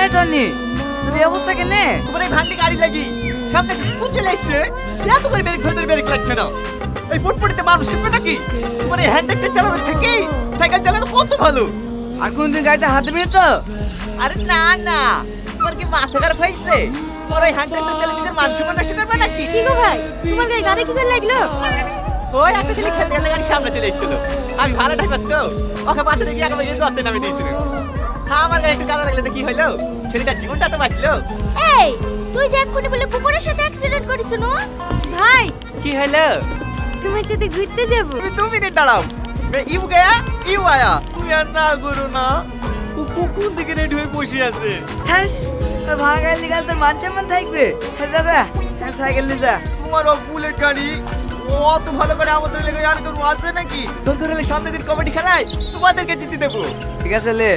এই টনি তোর এই অবস্থা কেনে? তোমার এই ভাঙতে গাড়ি লাগি সামনে কোন চলে এসছে, এত করে ব্রেক ধরে ব্রেক লাগছে না। এই ফুটপটিতে মানুষ শিখবে নাকি? তোমার এই হ্যান্ড ট্রাক্টর চালানো থেকে সাইকেল চালানো কত ভালো। আর কোনদিন গাড়িতে হাত দিবি না তো? আরে না না, তোমার কি মাথা খারাপ হয়েছে? তোমার ওই হ্যান্ড ট্রাক্টর চালিয়ে নিজের মান সম্মান নষ্ট করবে নাকি? কি গো ভাই, তোমার গায়ে গাড়ি কি করে লাগলো? ওই একটা ছেলে খেতে গেলে গাড়ি সামনে চলে এসেছিল, আমি ভালো ড্রাইভার তো, ওকে মাথা দেখি একেবারে দরতে নামে দিয়েছিল। হ্যাঁ, আমার গাড়ি একটু কাদা লাগলে তো কি হইলো, ছেলেটার জীবনটা তো বাঁচলো। এই তুই যে এক্ষুনি বলে পুকুরের সাথে অ্যাক্সিডেন্ট করেছিস না ভাই? কি হইলো? তোমার সাথে ঘুরতে যাব। তুমি 2 মিনিট দাঁড়াও। ইউ গয়া ইউ আয়া, তুমি আর না করো না। ও কোন দিকে রেডি হয়ে বসে আছে? হ্যাঁ ভাঙা গাড়ি নিকাল তোর মান সম্মান থাকবে। হ্যাঁ যা যা, হ্যাঁ সাইকেল নিয়ে যা। তোমার বুলেট গাড়ি ও অত ভালো করে আমাদের লেগে আর তোর আছে নাকি? দরকার হলে সামনে দিন কবাডি খেলায় তোমাদেরকে জিতে দেবো। ঠিক আছে লে।